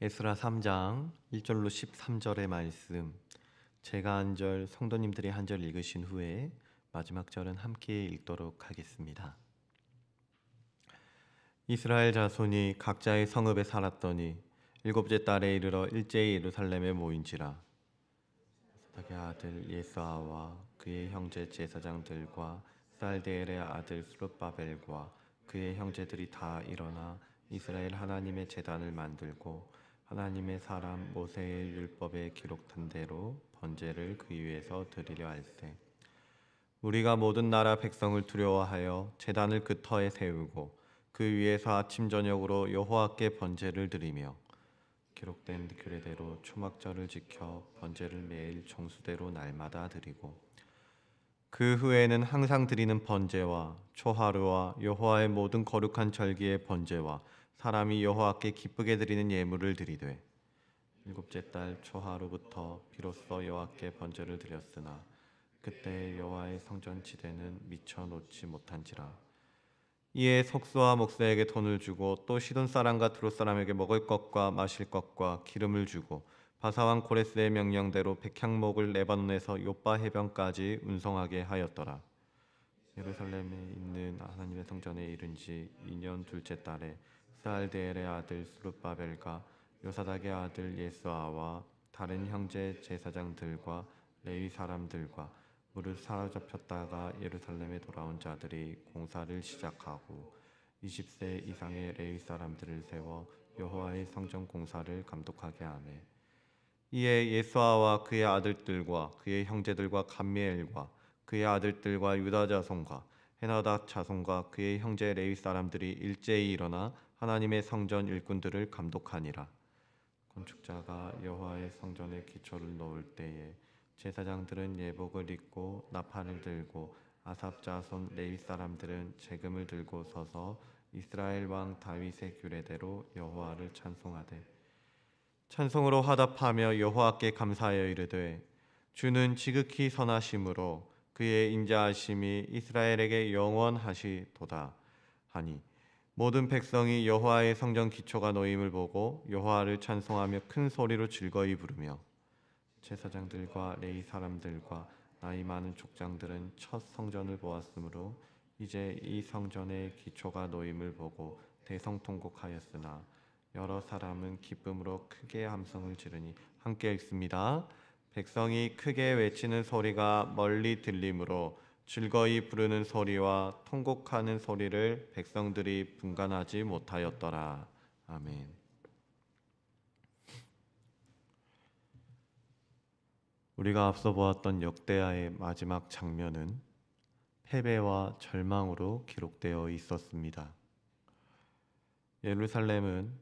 에스라 3장 1절로 13절의 말씀, 제가 한 절, 성도님들이 한 절 읽으신 후에 마지막 절은 함께 읽도록 하겠습니다. 이스라엘 자손이 각자의 성읍에 살았더니 일곱째 달에 이르러 일제히 예루살렘에 모인지라. 사닥의 아들 예스아와 그의 형제 제사장들과 살디엘의 아들 스룹바벨과 그의 형제들이 다 일어나 이스라엘 하나님의 제단을 만들고 하나님의 사람 모세의 율법에 기록된 대로 번제를 그 위에서 드리려 할세. 우리가 모든 나라 백성을 두려워하여 제단을 그 터에 세우고 그 위에서 아침 저녁으로 여호와께 번제를 드리며 기록된 규례대로 초막절을 지켜 번제를 매일 정수대로 날마다 드리고 그 후에는 항상 드리는 번제와 초하루와 여호와의 모든 거룩한 절기의 번제와 사람이 여호와께 기쁘게 드리는 예물을 드리되 일곱째 달 초하루부터 비로소 여호와께 번제를 드렸으나 그때 여호와의 성전 지대는 미쳐 놓지 못한지라. 이에 석수와 목사에게 돈을 주고 또 시돈 사람과 두로 사람에게 먹을 것과 마실 것과 기름을 주고 바사왕 고레스의 명령대로 백향목을 레바논에서 요바 해변까지 운송하게 하였더라. 예루살렘에 있는 하나님의 성전에 이른 지 2년 둘째 달에 스알디엘의 아들 스룹바벨과 요사닥의 아들 예스아와 다른 형제 제사장들과 레위 사람들과 무릇 사로잡혔다가 예루살렘에 돌아온 자들이 공사를 시작하고 20세 이상의 레위 사람들을 세워 여호와의 성전 공사를 감독하게 하매 이에 예수아와 그의 아들들과 그의 형제들과 감미엘과 그의 아들들과 유다 자손과 헤나닷 자손과 그의 형제 레위 사람들이 일제히 일어나 하나님의 성전 일꾼들을 감독하니라. 건축자가 여호와의 성전에 기초를 놓을 때에 제사장들은 예복을 입고 나팔을 들고 아삽 자손 레위 사람들은 재금을 들고 서서 이스라엘 왕 다윗의 규례대로 여호와를 찬송하되 찬송으로 화답하며 여호와께 감사하여 이르되 주는 지극히 선하심으로 그의 인자하심이 이스라엘에게 영원하시도다 하니 모든 백성이 여호와의 성전 기초가 놓임을 보고 여호와를 찬송하며 큰 소리로 즐거이 부르며 제사장들과 레위 사람들과 나이 많은 족장들은 첫 성전을 보았으므로 이제 이 성전의 기초가 놓임을 보고 대성통곡하였으나 여러 사람은 기쁨으로 크게 함성을 지르니 함께 읽습니다. 백성이 크게 외치는 소리가 멀리 들리므로 즐거이 부르는 소리와 통곡하는 소리를 백성들이 분간하지 못하였더라. 아멘. 우리가 앞서 보았던 역대하의 마지막 장면은 패배와 절망으로 기록되어 있었습니다. 예루살렘은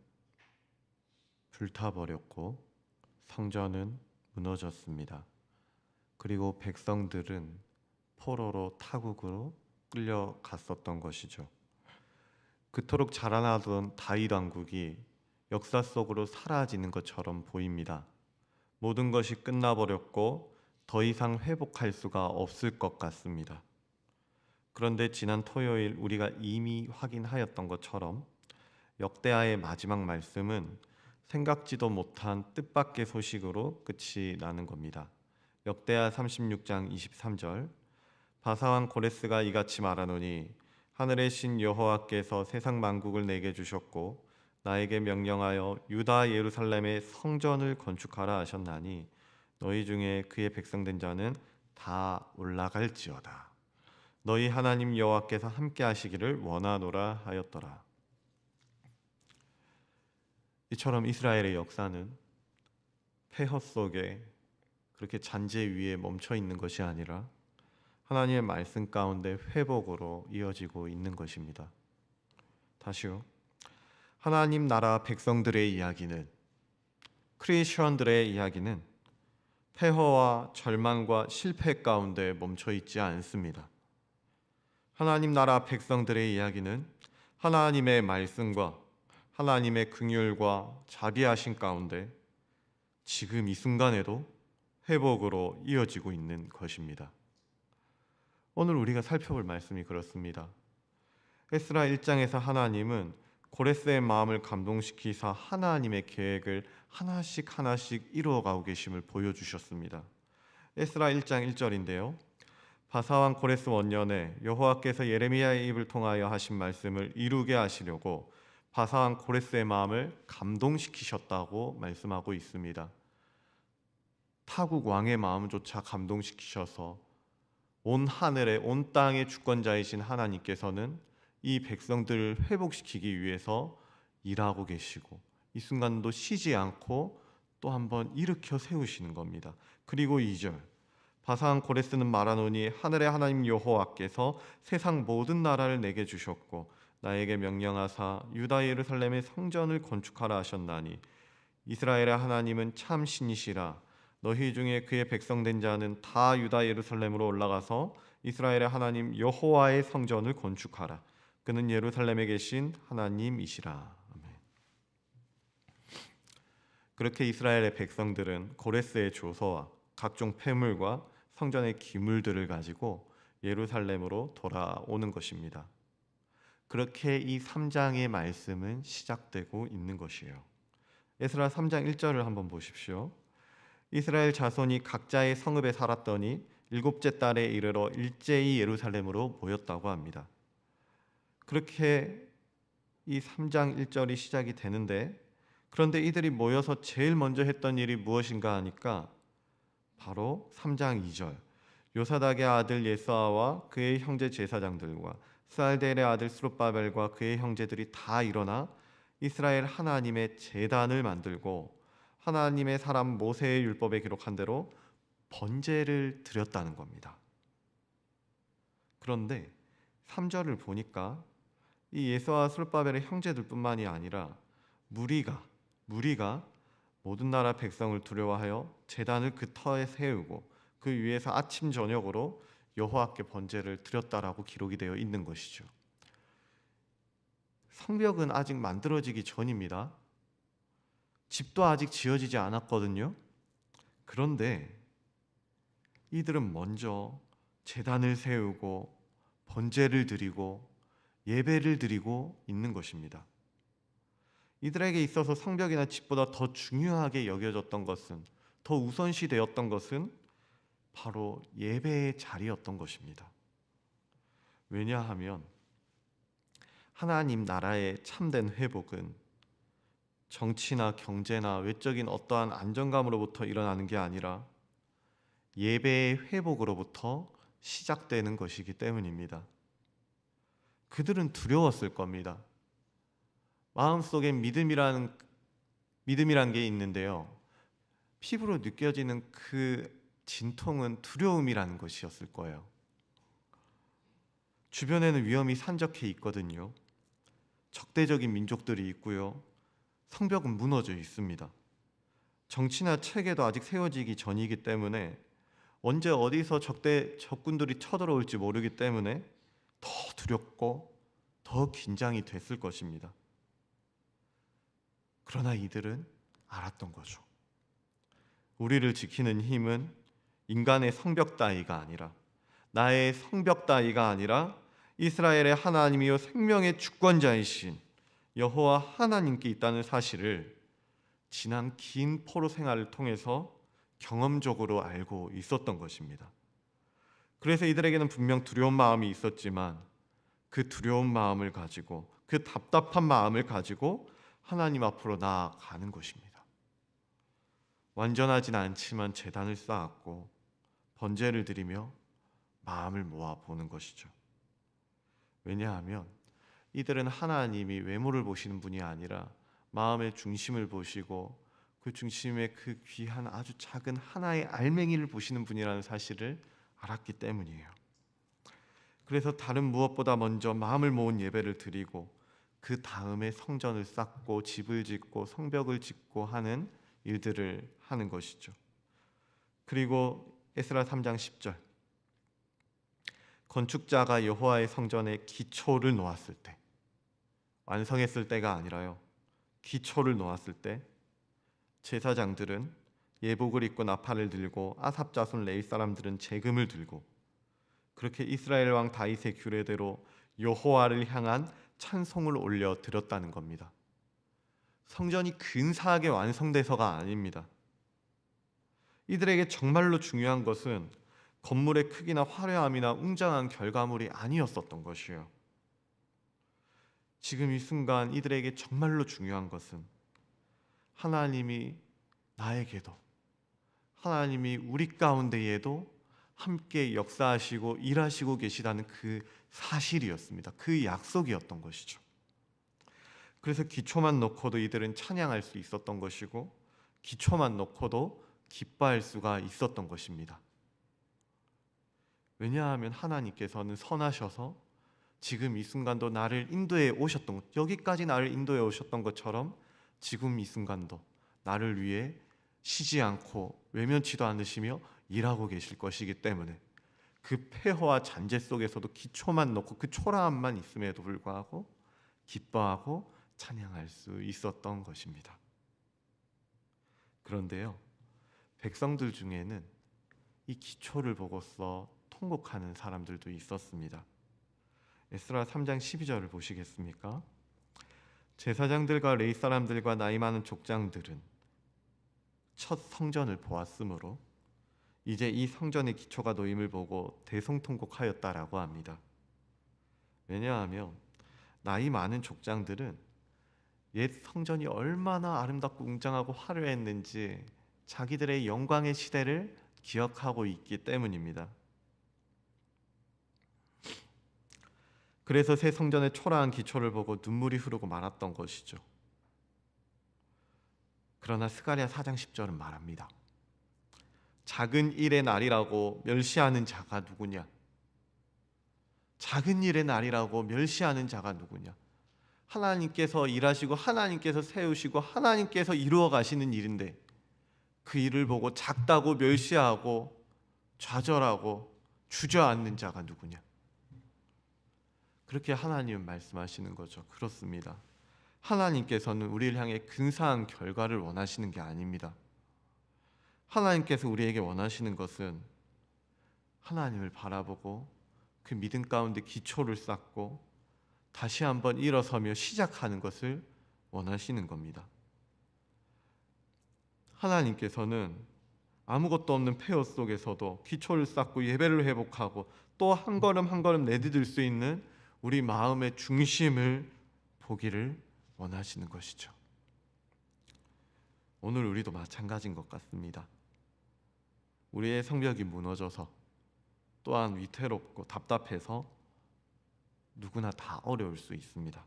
불타버렸고 성전은 무너졌습니다. 그리고 백성들은 포로로 타국으로 끌려갔었던 것이죠. 그토록 자라나던 다윗 왕국이 역사 속으로 사라지는 것처럼 보입니다. 모든 것이 끝나버렸고 더 이상 회복할 수가 없을 것 같습니다. 그런데 지난 토요일 우리가 이미 확인하였던 것처럼 역대하의 마지막 말씀은 생각지도 못한 뜻밖의 소식으로 끝이 나는 겁니다. 역대하 36장 23절 바사왕 고레스가 이같이 말하노니 하늘의 신 여호와께서 세상 만국을 내게 주셨고 나에게 명령하여 유다 예루살렘의 성전을 건축하라 하셨나니 너희 중에 그의 백성된 자는 다 올라갈지어다. 너희 하나님 여호와께서 함께 하시기를 원하노라 하였더라. 이처럼 이스라엘의 역사는 폐허 속에 그렇게 잔재 위에 멈춰 있는 것이 아니라 하나님의 말씀 가운데 회복으로 이어지고 있는 것입니다. 다시요. 하나님 나라 백성들의 이야기는, 크리스천들의 이야기는 폐허와 절망과 실패 가운데 멈춰 있지 않습니다. 하나님 나라 백성들의 이야기는 하나님의 말씀과 하나님의 긍휼과 자비하심 가운데 지금 이 순간에도 회복으로 이어지고 있는 것입니다. 오늘 우리가 살펴볼 말씀이 그렇습니다. 에스라 1장에서 하나님은 고레스의 마음을 감동시키사 하나님의 계획을 하나씩 하나씩 이루어가고 계심을 보여주셨습니다. 에스라 1장 1절인데요. 바사왕 고레스 원년에 여호와께서 예레미야의 입을 통하여 하신 말씀을 이루게 하시려고 바사왕 고레스의 마음을 감동시키셨다고 말씀하고 있습니다. 타국 왕의 마음조차 감동시키셔서 온 하늘의 온 땅의 주권자이신 하나님께서는 이 백성들을 회복시키기 위해서 일하고 계시고 이 순간도 쉬지 않고 또 한번 일으켜 세우시는 겁니다. 그리고 2절 바사왕 고레스는 말하노니 하늘의 하나님 여호와께서 세상 모든 나라를 내게 주셨고 나에게 명령하사 유다 예루살렘의 성전을 건축하라 하셨나니 이스라엘의 하나님은 참 신이시라. 너희 중에 그의 백성 된 자는 다 유다 예루살렘으로 올라가서 이스라엘의 하나님 여호와의 성전을 건축하라. 그는 예루살렘에 계신 하나님이시라. 아멘. 그렇게 이스라엘의 백성들은 고레스의 조서와 각종 폐물과 성전의 기물들을 가지고 예루살렘으로 돌아오는 것입니다. 그렇게 이 3장의 말씀은 시작되고 있는 것이에요. 에스라 3장 1절을 한번 보십시오. 이스라엘 자손이 각자의 성읍에 살았더니 일곱째 달에 이르러 일제히 예루살렘으로 모였다고 합니다. 그렇게 이 3장 1절이 시작이 되는데, 그런데 이들이 모여서 제일 먼저 했던 일이 무엇인가 하니까 바로 3장 2절 요사닥의 아들 예스아와 그의 형제 제사장들과 스알델의 아들 스룹바벨과 그의 형제들이 다 일어나 이스라엘 하나님의 제단을 만들고 하나님의 사람 모세의 율법에 기록한 대로 번제를 드렸다는 겁니다. 그런데 3절을 보니까 이 예수와 스룹바벨의 형제들뿐만이 아니라 무리가 모든 나라 백성을 두려워하여 제단을 그 터에 세우고 그 위에서 아침 저녁으로 여호와께 번제를 드렸다라고 기록이 되어 있는 것이죠. 성벽은 아직 만들어지기 전입니다. 집도 아직 지어지지 않았거든요. 그런데 이들은 먼저 제단을 세우고 번제를 드리고 예배를 드리고 있는 것입니다. 이들에게 있어서 성벽이나 집보다 더 중요하게 여겨졌던 것은, 더 우선시 되었던 것은 바로 예배의 자리였던 것입니다. 왜냐하면 하나님 나라의 참된 회복은 정치나 경제나 외적인 어떠한 안정감으로부터 일어나는 게 아니라 예배의 회복으로부터 시작되는 것이기 때문입니다. 그들은 두려웠을 겁니다. 마음속에 믿음이란 게 있는데요. 피부로 느껴지는 그 진통은 두려움이라는 것이었을 거예요. 주변에는 위험이 산적해 있거든요. 적대적인 민족들이 있고요. 성벽은 무너져 있습니다. 정치나 체계도 아직 세워지기 전이기 때문에 언제 어디서 적군들이 쳐들어올지 모르기 때문에 더 두렵고 더 긴장이 됐을 것입니다. 그러나 이들은 알았던 거죠. 우리를 지키는 힘은 인간의 성벽 따위가 아니라, 나의 성벽 따위가 아니라 이스라엘의 하나님이요 생명의 주권자이신 여호와 하나님께 있다는 사실을 지난 긴 포로 생활을 통해서 경험적으로 알고 있었던 것입니다. 그래서 이들에게는 분명 두려운 마음이 있었지만 그 두려운 마음을 가지고, 그 답답한 마음을 가지고 하나님 앞으로 나아가는 것입니다. 완전하진 않지만 제단을 쌓았고 번제를 드리며 마음을 모아보는 것이죠. 왜냐하면 이들은 하나님이 외모를 보시는 분이 아니라 마음의 중심을 보시고 그 중심에 그 귀한 아주 작은 하나의 알맹이를 보시는 분이라는 사실을 알았기 때문이에요. 그래서 다른 무엇보다 먼저 마음을 모은 예배를 드리고 그 다음에 성전을 쌓고 집을 짓고 성벽을 짓고 하는 일들을 하는 것이죠. 그리고 에스라 3장 10절 건축자가 여호와의 성전에 기초를 놓았을 때, 완성했을 때가 아니라요, 기초를 놓았을 때 제사장들은 예복을 입고 나팔을 들고 아삽 자손 레위 사람들은 재금을 들고 그렇게 이스라엘 왕 다윗의 규례대로 여호와를 향한 찬송을 올려 드렸다는 겁니다. 성전이 근사하게 완성돼서가 아닙니다. 이들에게 정말로 중요한 것은 건물의 크기나 화려함이나 웅장한 결과물이 아니었었던 것이에요. 지금 이 순간 이들에게 정말로 중요한 것은 하나님이 나에게도, 하나님이 우리 가운데에도 함께 역사하시고 일하시고 계시다는 그 사실이었습니다. 그 약속이었던 것이죠. 그래서 기초만 놓고도 이들은 찬양할 수 있었던 것이고, 기초만 놓고도 기뻐할 수가 있었던 것입니다. 왜냐하면 하나님께서는 선하셔서 지금 이 순간도 나를 인도해 오셨던 것, 여기까지 나를 인도해 오셨던 것처럼 지금 이 순간도 나를 위해 쉬지 않고 외면치도 않으시며 일하고 계실 것이기 때문에 그 폐허와 잔재 속에서도 기초만 놓고 그 초라함만 있음에도 불구하고 기뻐하고 찬양할 수 있었던 것입니다. 그런데요, 백성들 중에는 이 기초를 보고서 통곡하는 사람들도 있었습니다. 에스라 3장 12절을 보시겠습니까? 제사장들과 레위 사람들과 나이 많은 족장들은 첫 성전을 보았으므로 이제 이 성전의 기초가 놓임을 보고 대성통곡하였다라고 합니다. 왜냐하면 나이 많은 족장들은 옛 성전이 얼마나 아름답고 웅장하고 화려했는지 자기들의 영광의 시대를 기억하고 있기 때문입니다. 그래서 새 성전의 초라한 기초를 보고 눈물이 흐르고 말았던 것이죠. 그러나 스가랴 4장 10절은 말합니다. 작은 일의 날이라고 멸시하는 자가 누구냐? 작은 일의 날이라고 멸시하는 자가 누구냐? 하나님께서 일하시고 하나님께서 세우시고 하나님께서 이루어 가시는 일인데 그 일을 보고 작다고 멸시하고 좌절하고 주저앉는 자가 누구냐? 그렇게 하나님은 말씀하시는 거죠. 그렇습니다. 하나님께서는 우리를 향해 근사한 결과를 원하시는 게 아닙니다. 하나님께서 우리에게 원하시는 것은 하나님을 바라보고 그 믿음 가운데 기초를 쌓고 다시 한번 일어서며 시작하는 것을 원하시는 겁니다. 하나님께서는 아무것도 없는 폐허 속에서도 기초를 쌓고 예배를 회복하고 또 한 걸음 한 걸음 내디딜 수 있는 우리 마음의 중심을 보기를 원하시는 것이죠. 오늘 우리도 마찬가지인 것 같습니다. 우리의 성벽이 무너져서 또한 위태롭고 답답해서 누구나 다 어려울 수 있습니다.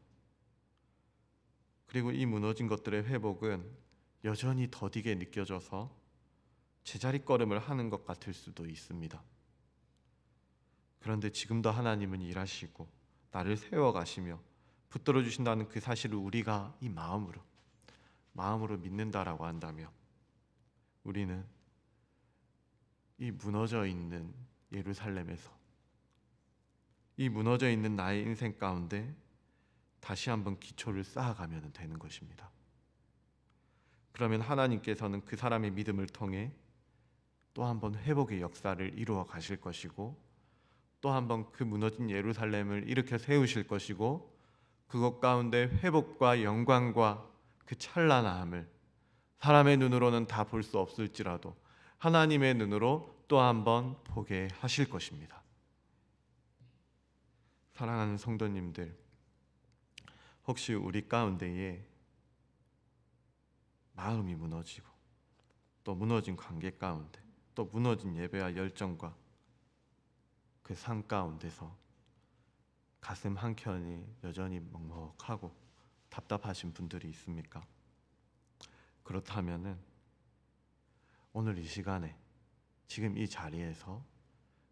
그리고 이 무너진 것들의 회복은 여전히 더디게 느껴져서 제자리걸음을 하는 것 같을 수도 있습니다. 그런데 지금도 하나님은 일하시고 나를 세워가시며 붙들어 주신다는 그 사실을 우리가 이 마음으로 믿는다라고 한다면 우리는 이 무너져 있는 예루살렘에서 이 무너져 있는 나의 인생 가운데 다시 한번 기초를 쌓아가면 되는 것입니다. 그러면 하나님께서는 그 사람의 믿음을 통해 또 한번 회복의 역사를 이루어 가실 것이고 또 한번 그 무너진 예루살렘을 일으켜 세우실 것이고 그것 가운데 회복과 영광과 그 찬란함을 사람의 눈으로는 다 볼 수 없을지라도 하나님의 눈으로 또 한번 보게 하실 것입니다. 사랑하는 성도님들, 혹시 우리 가운데에 마음이 무너지고 또 무너진 관계 가운데 또 무너진 예배와 열정과 그 삶 가운데서 가슴 한켠이 여전히 먹먹하고 답답하신 분들이 있습니까? 그렇다면은 오늘 이 시간에 지금 이 자리에서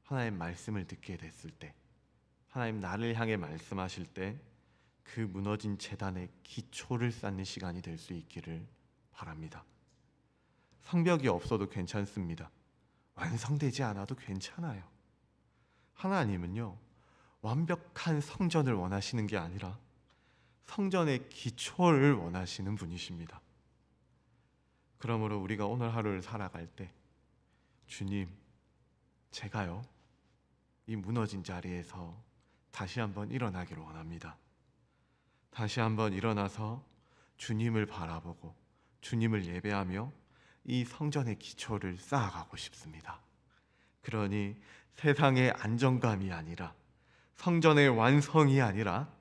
하나님 말씀을 듣게 됐을 때 하나님 나를 향해 말씀하실 때 그 무너진 제단의 기초를 쌓는 시간이 될 수 있기를 바랍니다. 성벽이 없어도 괜찮습니다. 완성되지 않아도 괜찮아요. 하나님은요, 완벽한 성전을 원하시는 게 아니라 성전의 기초를 원하시는 분이십니다. 그러므로 우리가 오늘 하루를 살아갈 때 주님, 제가요 이 무너진 자리에서 다시 한번 일어나기를 원합니다. 다시 한번 일어나서 주님을 바라보고 주님을 예배하며 이 성전의 기초를 쌓아가고 싶습니다. 그러니 세상의 안정감이 아니라, 성전의 완성이 아니라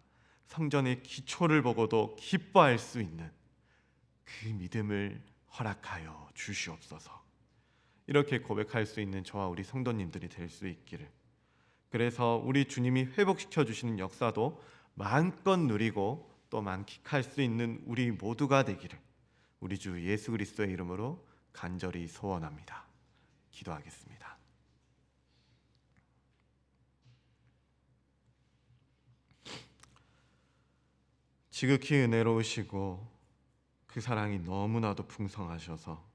성전의 기초를 보고도 기뻐할 수 있는 그 믿음을 허락하여 주시옵소서. 이렇게 고백할 수 있는 저와 우리 성도님들이 될 수 있기를, 그래서 우리 주님이 회복시켜 주시는 역사도 마음껏 누리고 또 만끽할 수 있는 우리 모두가 되기를 우리 주 예수 그리스도의 이름으로 간절히 소원합니다. 기도하겠습니다. 지극히 은혜로우시고 그 사랑이 너무나도 풍성하셔서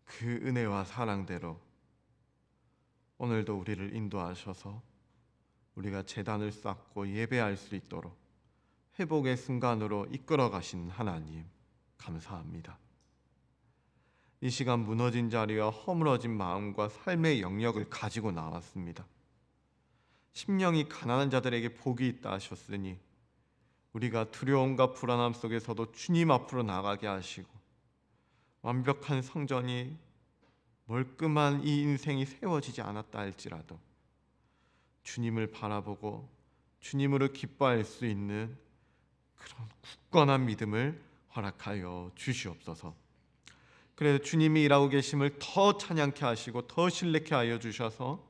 그 은혜와 사랑대로 오늘도 우리를 인도하셔서 우리가 제단을 쌓고 예배할 수 있도록 회복의 순간으로 이끌어 가신 하나님 감사합니다. 이 시간 무너진 자리와 허물어진 마음과 삶의 영역을 가지고 나왔습니다. 심령이 가난한 자들에게 복이 있다 하셨으니 우리가 두려움과 불안함 속에서도 주님 앞으로 나가게 하시고 완벽한 성전이 멀끔한 이 인생이 세워지지 않았다 할지라도 주님을 바라보고 주님으로 기뻐할 수 있는 그런 굳건한 믿음을 허락하여 주시옵소서. 그래서 주님이 일하고 계심을 더 찬양케 하시고 더 신뢰케 하여 주셔서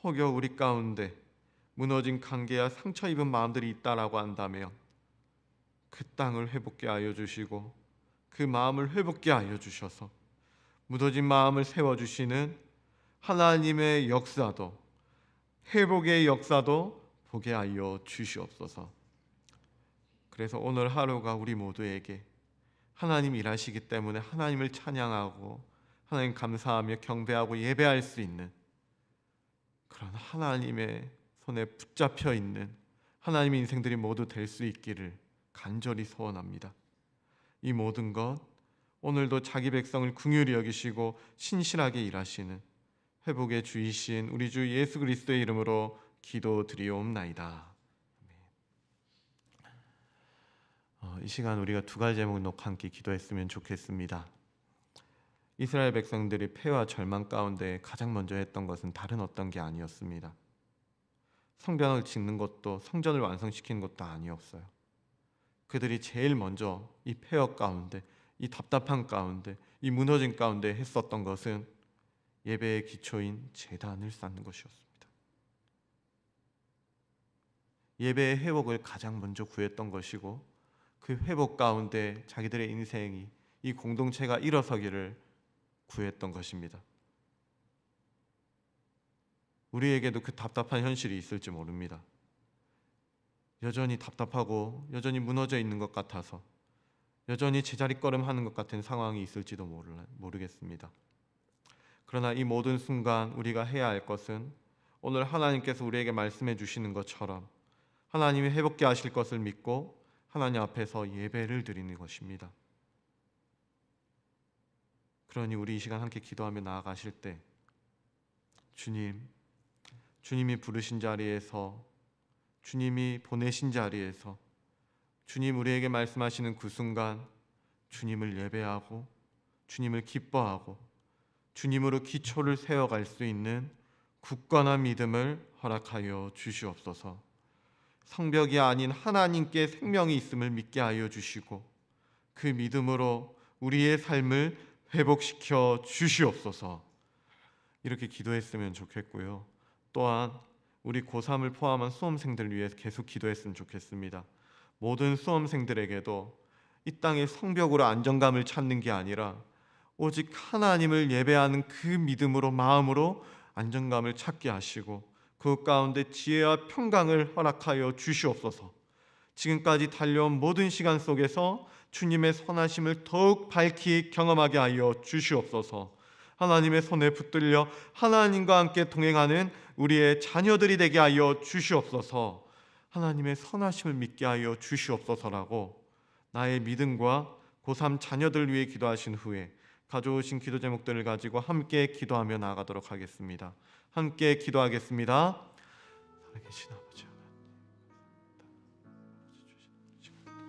혹여 우리 가운데 무너진 관계와 상처 입은 마음들이 있다라고 한다면 그 땅을 회복케 하여 주시고 그 마음을 회복케 하여 주셔서 무너진 마음을 세워주시는 하나님의 역사도, 회복의 역사도 보게 하여 주시옵소서. 그래서 오늘 하루가 우리 모두에게 하나님 일하시기 때문에 하나님을 찬양하고 하나님 감사하며 경배하고 예배할 수 있는 그런 하나님의 손에 붙잡혀 있는 하나님의 인생들이 모두 될 수 있기를 간절히 소원합니다. 이 모든 것 오늘도 자기 백성을 긍휼히 여기시고 신실하게 일하시는 회복의 주이신 우리 주 예수 그리스도의 이름으로 기도드리옵나이다. 이 시간 우리가 두 가지 제목을 놓고 함께 기도했으면 좋겠습니다. 이스라엘 백성들이 패와 절망 가운데 가장 먼저 했던 것은 다른 어떤 게 아니었습니다. 성벽을 짓는 것도 성전을 완성시키는 것도 아니었어요. 그들이 제일 먼저 이 폐허 가운데, 이 답답한 가운데, 이 무너진 가운데 했었던 것은 예배의 기초인 제단을 쌓는 것이었습니다. 예배의 회복을 가장 먼저 구했던 것이고 그 회복 가운데 자기들의 인생이, 이 공동체가 일어서기를 구했던 것입니다. 우리에게도 그 답답한 현실이 있을지 모릅니다. 여전히 답답하고 여전히 무너져 있는 것 같아서 여전히 제자리걸음하는 것 같은 상황이 있을지도 모르겠습니다. 그러나 이 모든 순간 우리가 해야 할 것은 오늘 하나님께서 우리에게 말씀해 주시는 것처럼 하나님이 회복케 하실 것을 믿고 하나님 앞에서 예배를 드리는 것입니다. 그러니 우리 이 시간 함께 기도하며 나아가실 때 주님이 부르신 자리에서, 주님이 보내신 자리에서 주님 우리에게 말씀하시는 그 순간 주님을 예배하고 주님을 기뻐하고 주님으로 기초를 세워갈 수 있는 굳건한 믿음을 허락하여 주시옵소서. 성벽이 아닌 하나님께 생명이 있음을 믿게 하여 주시고 그 믿음으로 우리의 삶을 회복시켜 주시옵소서. 이렇게 기도했으면 좋겠고요. 또한 우리 고3을 포함한 수험생들을 위해 계속 기도했으면 좋겠습니다. 모든 수험생들에게도 이 땅의 성벽으로 안정감을 찾는 게 아니라 오직 하나님을 예배하는 그 믿음으로, 마음으로 안정감을 찾게 하시고 그 가운데 지혜와 평강을 허락하여 주시옵소서. 지금까지 달려온 모든 시간 속에서 주님의 선하심을 더욱 밝히 경험하게 하여 주시옵소서. 하나님의 손에 붙들려 하나님과 함께 동행하는 우리의 자녀들이 되게 하여 주시옵소서. 하나님의 선하심을 믿게 하여 주시옵소서라고 나의 믿음과 고3 자녀들 위해 기도하신 후에 가져오신 기도 제목들을 가지고 함께 기도하며 나아가도록 하겠습니다. 함께 기도하겠습니다. 살아계신 아버지 하나님, 아버지 주신 시간.